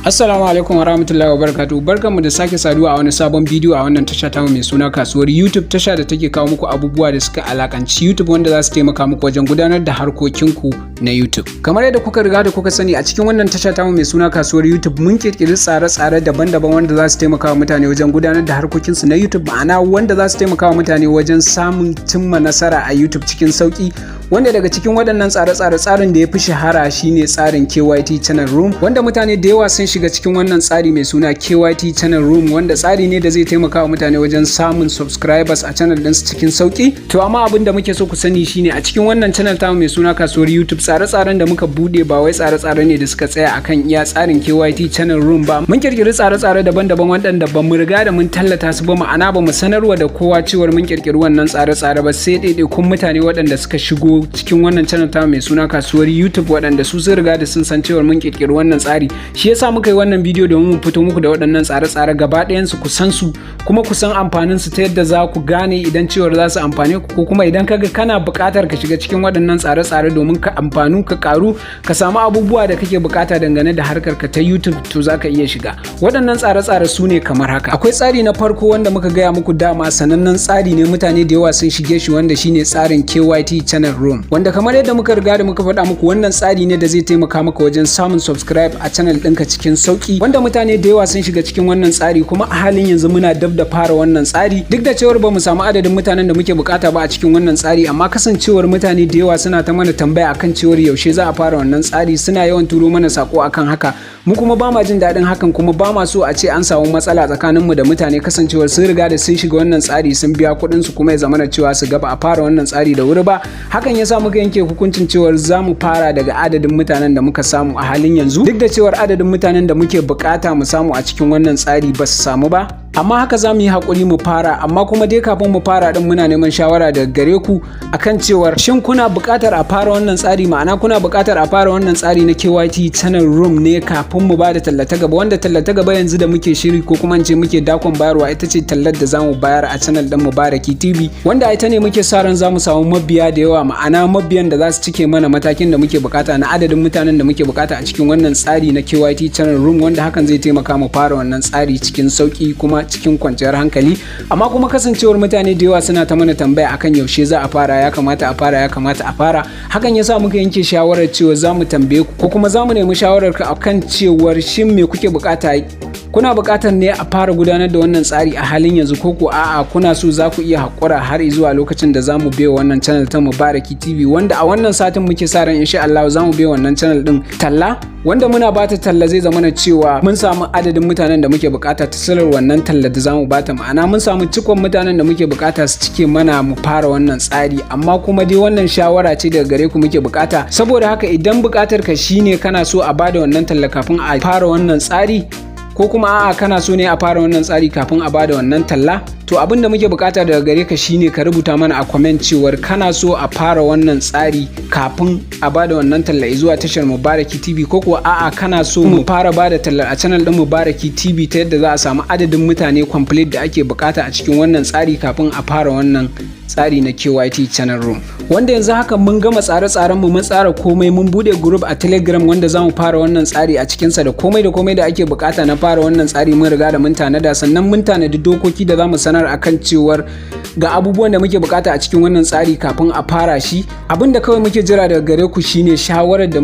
Assalamu alaikum wa rahmatullahi wa barakatuhu. Barkanmu da sake saduwa a wani sabon bidiyo a wannan tasha ta mai suna kasuwar YouTube, tasha da take kawo muku abubuwa da suka alakanci YouTube wanda za su taimaka muku wajen gudanar da harkokinku na YouTube. Kamar yadda kuka riga da kuka sani, a cikin wannan tasha ta mai suna kasuwar YouTube mun kirkiri tsare-tsare daban-daban wanda za su taimaka wa mutane wajen gudanar da harkokinsu na YouTube, ma'ana wanda za su taimaka wa mutane wajen samun cimma nasara a YouTube cikin sauki. Wanda daga cikin waɗannan tsare-tsare, tsarin da ya fi shahara shine tsarin KYT Channel Room, wanda mutane da yawa sun shiga cikin wannan tsari mai suna KYT Channel Room, wanda tsari ne da zai taimaka wa mutane wajen samun subscribers a channel ɗinsu cikin sauki. To amma abin da muke so ku sani shine a cikin wannan channel ta mai suna kasuwar YouTube, tsare-tsaren da muka bude ba wai tsare-tsare ne da suka tsaya akan iya tsarin KYT Channel Room ba. Mun kirkiri tsare-tsare daban-daban waɗanda ba mu riga da mun tallata su ba, ma'ana ba mu sanarwa da kowa cewar mun kirkiri wannan tsare-tsare ba, sai ɗaiɗaikun mutane waɗanda suka shigo cikin wannan channel ta mai suna kasuwar YouTube waɗanda su sun riga da sun san cewar mun kirkiri wannan tsari. Shi yasa muka yi wannan bidiyo domin mu fito muku da waɗannan tsare-tsare gaba ɗayan su, ku san su kuma ku san amfanin su ta yadda za ku gane idan cewar za su amfane ku, ko kuma idan kaga kana buƙatar ka shiga cikin waɗannan tsare-tsare domin ka amfanu, ka karu, ka samu abubuwa da kake buƙata dangane da harkar ka ta YouTube, to za ka iya shiga. Waɗannan tsare-tsare su ne kamar haka. Akwai tsari na farko wanda muka gaya muku dama sanannen tsari ne, mutane da yawa sun shige shi, wanda shine tsarin KYT Channel Room, wanda kamar yadda muka riga da muka faɗa muku, wannan tsari ne da zai taimaka maka wajen samun subscribe a channel ɗinka cikin sauki, wanda mutane da yawa sun shiga cikin wannan tsari, kuma a halin yanzu muna dab da fara wannan tsari. Duk da cewar ba mu samu adadin mutanen da muke bukata ba a cikin wannan tsari, amma kasancewar mutane da yawa suna ta mana tambaya akan cewar yaushe za a fara wannan tsari, suna yawan turo mana sako akan haka. Mu kuma ba ma jin daɗin hakan, kuma ba ma so a ce an samu matsala tsakaninmu da mutane, kasancewar sun riga da sun shiga wannan tsari, sun biya kuɗin su, kuma ya zamana cewa su ga ba a fara wannan tsari da wuri ba. Hakan yasa muka yanke hukuncin cewar za mu fara daga adadin mutanen da muka samu a halin yanzu, duk da cewar adadin mutanen da muke bukata mu samu a cikin wannan tsari ba su samu ba. Amma haka za mu yi haƙuri mu fara, amma kuma dai kafin mu fara din muna neman shawara daga gare ku akan cewar shin kuna buƙatar a fara wannan tsari, ma'ana kuna buƙatar a fara wannan tsari na KYT Channel Room ne kafin mu bada tallata gaba, wanda tallata gaba yanzu da muke shiri, ko kuma ce muke dakon bayarwa, ita ce tallar da zamu bayar a channel din Mubaraki TV, wanda ita ne muke sa ran zamu samu mabiya da yawa, ma'ana mabiyan da za su cike mana matakin da muke bukata na adadin mutanen da muke bukata a cikin wannan tsari na KYT Channel Room, wanda hakan zai taimaka mu fara wannan tsari cikin sauki kuma cikin kwanciyar hankali. Amma kuma kasancewar mutane da yawa suna ta mana tambaya akan yaushe za a fara, ya kamata a fara, hakan yasa muka yanke shawarar cewa za mu tambaye ku, ko kuma za mu nemi shawarar ka akan cewar shin me kuke bukata. Kuna buƙatar ne a fara gudanar da wannan tsari a halin yanzu, ko ko a'a kuna so za ku iya haƙura har zuwa lokacin da zamu biya wannan channel ta Mubaraki TV, wanda a wannan satin muke sa ran insha Allah zamu biya wannan channel din talla, wanda muna bata talla zai zama na cewa mun samu adadin mutanen da muke bukata ta salar wannan talla da zamu bata, ma'ana mun samu cikon mutanen da muke bukata su cike mana mu fara wannan tsari. Amma kuma dai wannan shawara ce daga gare ku muke bukata, saboda haka idan bukatar ka shine kana so a bada wannan talla kafin a fara wannan tsari, ko kuma a'a kana so ne a fara wannan tsari kafin a bada wannan talla, to abin da muke bukata daga gare ka shine ka rubuta mana a comment cewar kana so a fara wannan tsari kafin a bada wannan talla zuwa tashar Mubaraki TV, ko kuwa a'a kana so mu fara bada talla a channel din Mubaraki TV ta yadda za a samu adadin mutane complete da ake bukata a cikin wannan tsari kafin a fara wannan tsari na KYT Channel Room, wanda yanzu haka mun gama tsare-tsaren mu, mun tsara komai, mun bude group a Telegram wanda zamu fara wannan tsari a cikin sa, da komai da ake bukata na fara wannan tsari mun riga da mun tanada. Sannan mun tanadi dokoki da zamu sanar akan cewar ga abubuwan da muke bukata a cikin wannan tsari kafin a fara shi. Abinda kawai muke jira daga gare ku shine shawarar da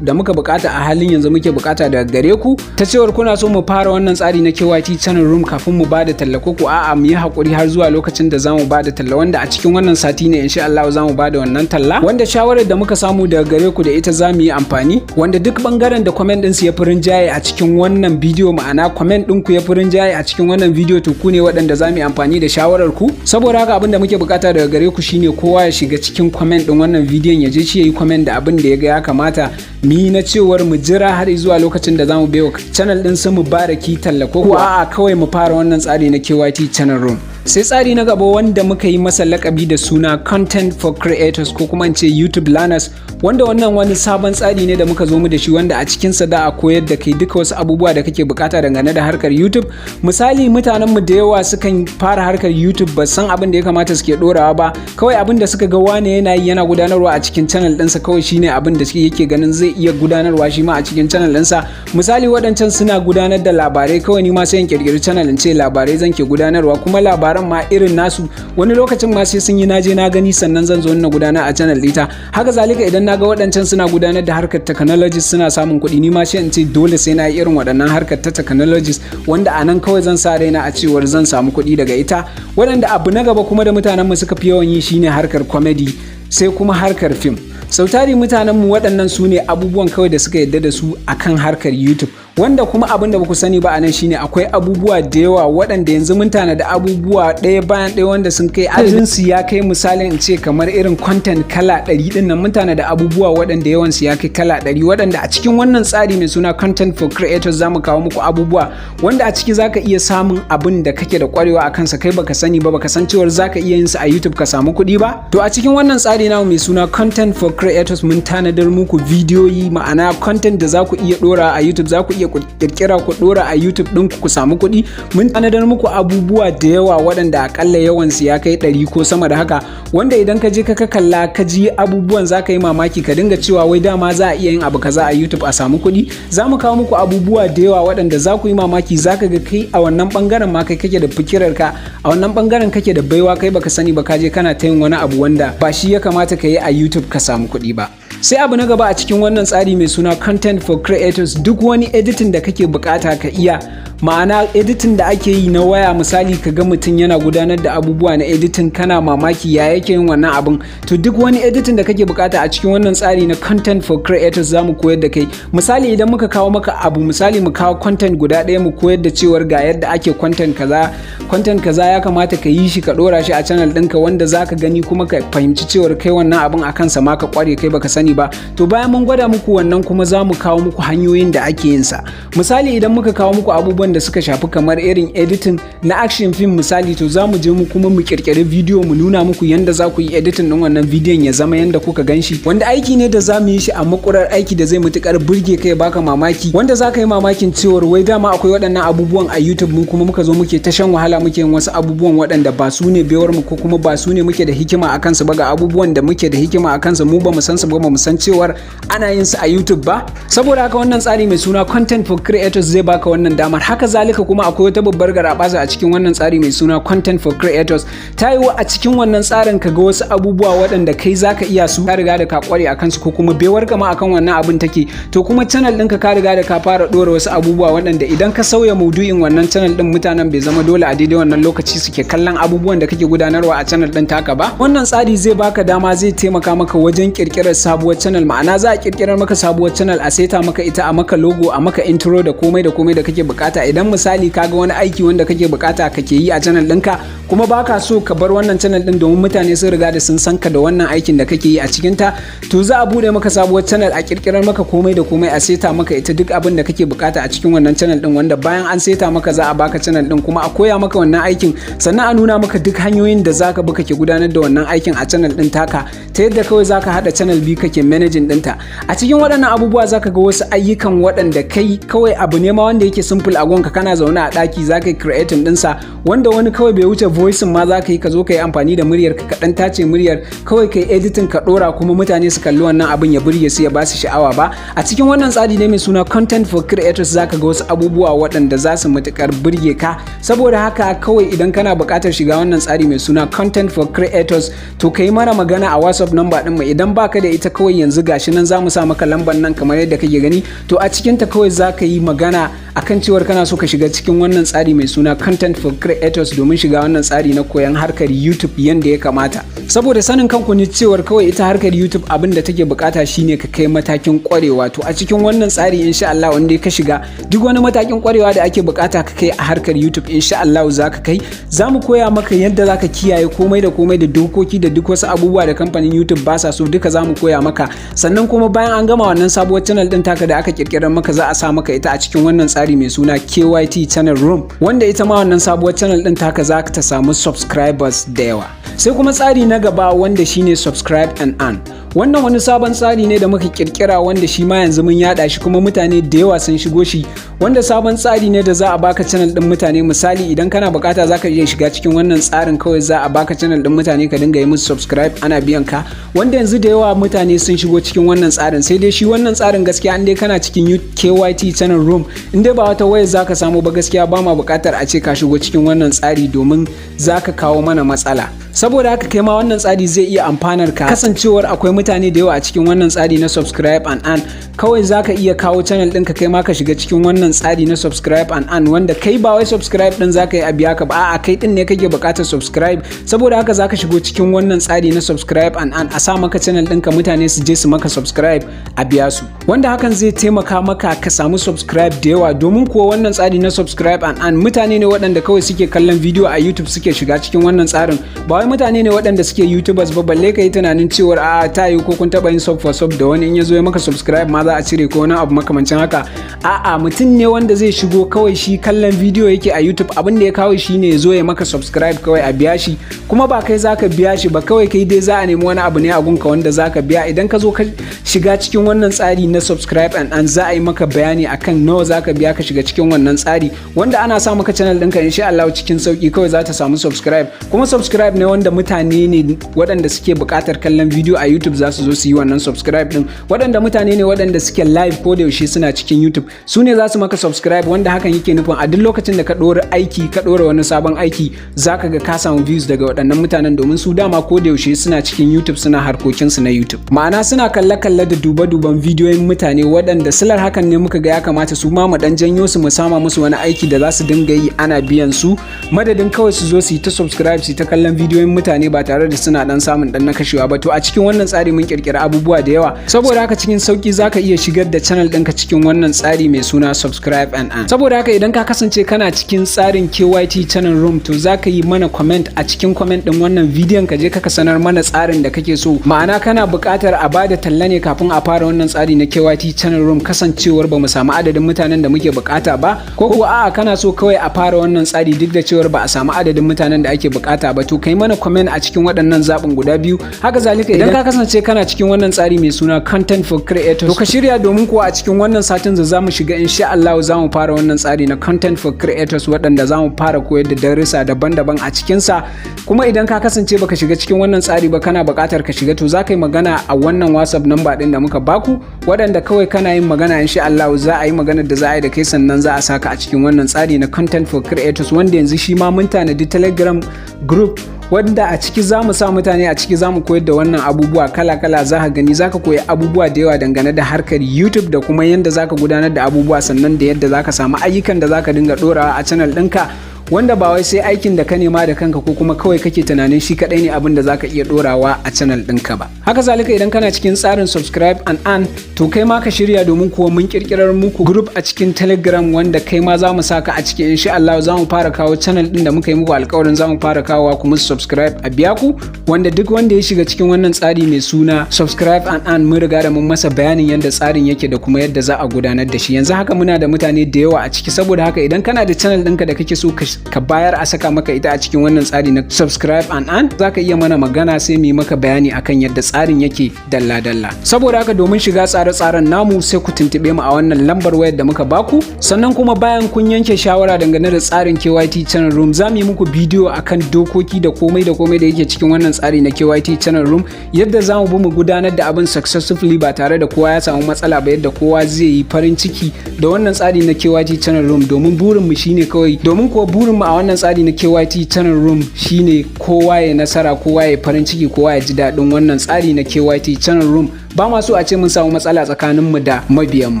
muka bukata a halin yanzu, muke bukata daga gare ku ta cewar kuna so mu fara wannan tsari na KYT Channel Room kafin mu bada talla, ko a'a mu yi hakuri har zuwa lokacin da zamu bada talla, wanda a cikin wannan sati ne insha Allah zamu bada wannan talla, wanda shawarar da muka samu daga gare ku da ita zamu yi amfani, wanda duk bangaren da comment din su ya furin jaye a cikin wannan bidiyo, ma'ana comment din ku ya furin jaye a cikin wannan bidiyo, to ku ne waɗanda zamu yi amfani da shawarar ku. Saboda haka abin da muke bukata daga gare ku shine kowa ya shiga cikin comment din wannan bidiyon, ya je shi yayi comment da abin da ya ga ya kamata mu yi na cewar mu jira har zuwa lokacin da zamu biyo channel din su Mubaraki talla, ko a'a kawai mu fara wannan tsari na KYT Channel Room. Sai tsari na gaba wanda muka yi masa lakabi da suna Content for Creators ko kuma in ce YouTube Learners, wanda wannan wani sabon tsari ne da muka zo mu da shi wanda a cikinsa da a koyar da kai duka wasu abubuwa da kake bukata dangane da harkar YouTube. Misali mutanenmu da yawa sukan fara harkar YouTube ba san abin da ya kamata suke dorawa ba, kawai abin da suka ga wane yana yi yana gudanarwa a cikin channel ɗinsa kawai shine abin da yake ganin zai iya gudanarwa shi ma a cikin channel ɗinsa. Misali waɗancan suna gudanar da labarai, kawai ni ma sai in kirkiri channel in ce labarai zan ke gudanarwa, kuma labaran ma irin nasu wani lokacin ma sai sun yi naje na gani sannan zan zo na gudanar a channel ɗita. Haka zalika idan naga waɗancan suna gudanar da harkar technologies suna samun kuɗi, ni ma sai in ce dole sai na yi irin waɗannan harkar ta technologies wanda a nan kawai zan sa raina a cewar zan samu kuɗi daga ita. Waɗanda abu na gaba kuma da mutanenmu suka fi yawan yi shine harkar comedy, sai kuma harkar film. Sautari mutanenmu waɗannan su ne abubuwan kawai da suka yadda da su akan harkar YouTube, wanda kuma abin da baku sani ba a nan shine akwai abubuwa da yawa waɗanda yanzu mun tanada abubuwa ɗaya bayan ɗaya wanda sun kai adadin su ya kai misalin in ce kamar irin content kala 100 din nan. Mun tanada abubuwa waɗanda yawan su ya kai kala 100 waɗanda a cikin wannan tsari mai suna Content for Creators zamu kawo muku abubuwa wanda a ciki zaka iya samun abin da kake da kwarewa a kansa kai baka sani ba, baka san cewar zaka iya yin sa a YouTube ka samu kuɗi ba. To a cikin wannan tsari namu mai suna Content for Creators mun tanadar muku bidiyoyi, ma'ana content da za ku iya dora a YouTube, za ku iya kirkira ku dora a YouTube ɗinku ku samu kuɗi. Mun tanadar muku abubuwa da yawa waɗanda akalla yawan su ya kai 100 ko sama da haka, wanda idan ka je ka kalla ka ji abubuwan za ka yi mamaki ka dinga cewa wai dama za a iya yin abu kaza a YouTube a samu kuɗi. Za mu kawo muku abubuwa da yawa waɗanda za ku yi mamaki, za ka ga kai a wannan bangaren ma kai kake da fikirar ka, a wannan bangaren kake da baiwa, kai baka sani ba ka je kana ta yin wani abu wanda ba shi ya kamata ka yi a YouTube ka samu kuɗi ba. Sai abu na gaba a cikin wannan tsari mai suna Content for Creators, duk wani editing da kake bukata ka iya, ma'ana editing da ake yi na waya, misali ka ga mutum yana gudanar da abubuwa na editing kana mamaki ya yake yin wannan abun, to duk wani editing da kake bukata a cikin wannan tsari na Content for Creators zamu koyar da kai. Misali idan muka kawo maka abu, misali mu kawo content guda ɗaya mu koyar da cewar ga yadda ake content kaza ya kamata ka yi shi ka dora shi a channel ɗinka wanda zaka gani kuma ka fahimci cewar kai wannan abun akan sa ma ka kware kai baka sani ba. To bayan mun gwada muku wannan kuma zamu kawo muku hanyoyin da ake yin sa. Misali idan muka kawo muku abubuwan da suka shafi kamar irin editing na action film misali, to za mu je mu kuma mu kirkiri bidiyo mu nuna muku yanda za ku yi editing din wannan bidiyon ya zama yanda kuka ganshi, wanda aiki ne da za mu yi shi a makurar aiki da zai mutukar burge kai baka mamaki, wanda za ka yi mamakin cewar wai dama akwai waɗannan abubuwan a YouTube mu kuma muka zo muke ta shan wahala muke yin wasu abubuwan waɗanda ba su ne bewar mu ko kuma ba su ne muke da hikima a kansu ba. Ga abubuwan da muke da hikima a kansu mu ba mu san su ba, mu san cewar ana yin su a YouTube ba. Saboda haka wannan tsari mai suna Content for Creators zai baka wannan damar. Haka zalika kuma akwai wata babbar garabasa a cikin wannan tsari mai suna Content for Creators. Ta yiwu a cikin wannan tsarin ka ga wasu abubuwa waɗanda kai zaka iya su, ka riga da ka kware a kansu ko kuma bewar ka ma akan wannan abin take, to kuma channel ɗinka ka riga da ka fara ɗora wasu abubuwa waɗanda idan ka sauya maudu'in wannan channel ɗin mutanen bai zama dole a daidai wannan lokaci suke kallon abubuwan da kake gudanarwa a channel ɗin taka ba. Wannan tsari zai baka dama, zai taimaka maka wajen kirkirar sabuwar channel, ma'ana za a kirkirar maka sabuwar channel, a saita maka ita, a maka logo, a maka intro da komai da kake bukata. Idan misali kaga wani aiki wanda kake bukata kake yi a channel ɗinka kuma baka so ka bar wannan channel ɗin domin mutane sun riga da sun san ka da wannan aikin da kake yi a cikin ta, to za a bude maka sabuwar channel, a kirkirar maka komai da komai, a saita maka ita duk abin da kake bukata a cikin wannan channel ɗin, wanda bayan an saita maka za a baka channel ɗin kuma a koya maka wannan aikin, sannan a nuna maka duk hanyoyin da zaka bi kake gudanar da wannan aikin a channel ɗin taka, ta yadda kawai zaka hada channel biyu kake managing ɗinta. A cikin waɗannan abubuwa zaka ga wasu ayyukan waɗanda kai kawai abu ne ma wanda yake simple a gonka, kana zaune a ɗaki zaka yi creating ɗinsa, wanda wani kawai bai wuce voicing ma zaka yi, ka zo ka yi amfani da muryar ka ɗan tace muryar kawai ka yi editing ka ɗora kuma mutane su kalli wannan abin ya burge su ya ba su sha'awa ba. A cikin wannan tsari ne mai suna Content for Creators zaka ga wasu abubuwa waɗanda za su matukar burge ka. Saboda haka kawai idan kana buƙatar shiga wannan tsari mai suna Content for Creators, to ka yi mana magana a WhatsApp number ɗin mu. Idan baka da ita kawai yanzu gashi nan za mu sa maka lambar nan kamar yadda kake gani, to a cikin ta kawai za ka yi magana akan cewar kana so ka shiga cikin wannan tsari mai suna Content for Creators domin shiga wannan tsari na koyon harkar YouTube yanda ya kamata. Saboda sanin kanku ne cewar kawai ita harkar YouTube abin da take bukata shine ka kai matakin kwarewa. To a cikin wannan tsari insha Allah wanda ka shiga duk wani matakin kwarewa da ake bukata ka kai a harkar YouTube insha Allah za ka kai. Za mu koya maka yadda za ka kiyaye komai da dokoki da duk wasu abubuwa da kamfanin YouTube ba sa so, duka za mu koya maka. Sannan kuma bayan an gama wannan sabuwar channel din taka da aka kirkirar maka, za a sa maka ita a cikin wannan tsari tsari mai suna KYT Channel Room, wanda ita ma wannan sabuwar channel din taka za ta samu subscribers da yawa. Sai kuma tsari na gaba wanda shine subscribe and earn. Wannan wani sabon tsari ne da muka kirkira wanda shi ma yanzu mun yada shi kuma mutane da yawa sun shigo shi, wanda sabon tsari ne da za a baka channel din mutane. Misali idan kana bukata zaka iya shiga cikin wannan tsarin, kawai za a baka channel din mutane ka dinga yi musu subscribe ana biyan ka, wanda yanzu da yawa mutane sun shigo cikin wannan tsarin. Sai dai shi wannan tsarin gaskiya in dai kana cikin KYT Channel Room, in dai ba wata waya zaka samu ba, gaskiya ba ma bukatar a ce ka shigo cikin wannan tsari domin zaka kawo mana matsala. Saboda haka kai ma wannan tsari zai iya amfanar ka, kasancewar akwai mutane da yawa a cikin wannan tsari na subscribe and earn. Kawai zaka iya kawo channel ɗinka kai ma ka shiga cikin wannan tsari na subscribe and earn, wanda kai ba wai subscribe ɗin zaka yi a biya ka ba, a'a kai ɗin ne kake buƙatar subscribe. Saboda haka zaka shigo cikin wannan tsari na subscribe and earn, a sa maka channel ɗinka mutane su je su maka subscribe a biya su, wanda hakan zai taimaka maka ka samu subscribe da yawa. Domin kuwa wannan tsari na subscribe and earn mutane ne waɗanda kawai suke kallon video a YouTube suke shiga cikin wannan tsarin, ba wai mutane ne waɗanda suke YouTubers ba, balle ka yi tunanin cewar a ta yi ko kun taɓa yin sub for sub da wani in ya zo ya maka subscribe ma za a cire ko wani abu makamancin haka. A'a, mutum ne wanda zai shigo kawai shi kallon video yake a YouTube, abin da ya kawo shi ne ya zo ya maka subscribe kawai a biya shi, kuma ba kai zaka biya shi ba, kawai kai dai za a nemi wani abu ne a gunka wanda zaka biya. Idan ka zo ka shiga cikin wannan tsari na subscribe and earn, za a yi maka bayani akan nawa zaka biya ka shiga cikin wannan tsari, wanda ana sa maka channel ɗinka insha Allah cikin sauki kawai za ta samu subscribe. Kuma subscribe ne wanda mutane ne waɗanda suke buƙatar kallon video a YouTube za su zo su yi wannan subscribe din, waɗanda mutane ne waɗanda suke live ko da yaushe suna cikin YouTube, su ne za su maka subscribe, wanda hakan yake nufin a duk lokacin da ka ɗora aiki, ka ɗora wani sabon aiki, zaka ga ka samu views daga waɗannan mutanen, domin su dama ko da yaushe suna cikin YouTube suna harkokinsu na YouTube, ma'ana suna kalle-kalle da duba-duban bidiyoyin mutane, waɗanda silar hakan ne muka ga ya kamata su ma mu dan janyo su mu sama musu wani aiki da za su dinga yi ana biyan su, madadin kawai su zo su yi ta subscribe su ta kallon bidiyoyin mutane ba tare da suna dan samun dan na kashewa ba. To a cikin wannan tsari mun kirkira abubuwa da yawa, saboda haka cikin sauki zaka iya shigar da channel ɗinka cikin wannan tsari mai suna subscribe and earn. Saboda haka idan ka kasance kana cikin tsarin KYT Channel Room, to zaka yi mana comment a cikin comment din wannan bidiyon, ka je ka sanar mana tsarin da kake so, ma'ana kana buƙatar a bada talla ne kafin a fara wannan tsari na KYT Channel Room, kasancewar ba mu samu adadin mutanen da muke buƙata ba, ko kuwa a'a kana so kawai a fara wannan tsari duk da cewar ba a samu adadin mutanen da ake buƙata ba, to kai mana comment a cikin waɗannan zaɓin guda biyu. Haka zalika idan ka kasance kana cikin wannan tsari mai suna content for creators, to ka shirya, domin kuwa a cikin wannan satin da zamu shiga insha Allah za mu fara wannan tsari na content for creators, waɗanda za mu fara koyar da darussa daban-daban a cikin sa. Kuma idan ka kasance baka shiga cikin wannan tsari ba, kana buƙatar ka shiga, to za ka yi magana a wannan WhatsApp number din da muka baku, waɗanda kawai kana yin magana insha Allah za a yi maganar da za a yi da kai, sannan za a saka a cikin wannan tsari na content for creators, wanda yanzu shi ma mun tanadi Telegram group, wanda a ciki za mu sa mutane a ciki, za mu koyar da wannan abubuwa kala-kala. Za ka gani, za ka koyi abubuwa da yawa dangane da harkar YouTube da kuma yadda za ka gudanar da abubuwa, sannan da yadda za ka samu ayyukan da za ka dinga ɗorawa a channel ɗinka, wanda ba wai sai aikin da ka nema da kanka ko kuma kawai kake tunanin shi kadai ne abin da zaka iya dorawa a channel ɗinka ba. Haka zalika idan kana cikin tsarin subscribe and earn, to kai ma ka shirya, domin kuwa mun kirkirar muku group a cikin Telegram, wanda kai ma za mu saka a cikin insha Allah. Za mu fara kawo channel ɗin da muka yi muku alƙawarin za mu fara kawowa, kuma subscribe a biya ku, wanda duk wanda ya shiga cikin wannan tsari mai suna subscribe and earn mun riga da mun masa bayanin yadda tsarin yake da kuma yadda za a gudanar da shi. Yanzu haka muna da mutane da yawa a ciki, saboda haka idan kana da channel ɗinka da kake so ka bayar a saka maka ita a cikin wannan tsari na subscribe and earn, zaka iya mana magana sai mu yi maka bayani akan yadda tsarin yake dalla-dalla. Saboda haka domin shiga tsare-tsaren namu sai ku tuntube mu a wannan lambar wayar da muka baku, sannan kuma bayan kun yanke shawara dangane da tsarin KYT Channel Room, za mu yi muku bidiyo akan dokoki da komai da yake cikin wannan tsari na KYT Channel Room, yadda za mu bi mu gudanar da abin successfully ba tare da kowa ya samu matsala ba, yadda kowa zai yi farin ciki da wannan tsari na KYT Channel Room, domin burin mu shine kawai, domin kuwa burin mu a wannan tsari na KYT Channel Room shine kowa ya nasara, kowa ya farin ciki, kowa ya ji daɗin wannan tsari na KYT Channel Room. Ba ma so a ce mun samu matsala tsakanin mu da mabiyan mu.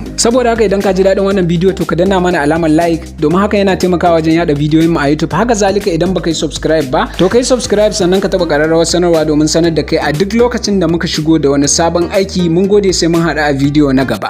Saboda haka idan ka ji daɗin wannan bidiyo, to ka danna mana alamar like, domin haka yana taimakawa wajen yada bidiyoyin mu a YouTube. Haka zalika idan baka yi subscribe ba, to kai subscribe, sannan ka taba ƙararrawar sanarwa domin sanar da kai a duk lokacin da muka shigo da wani sabon aiki. Mun gode, sai mun haɗu a bidiyo na gaba.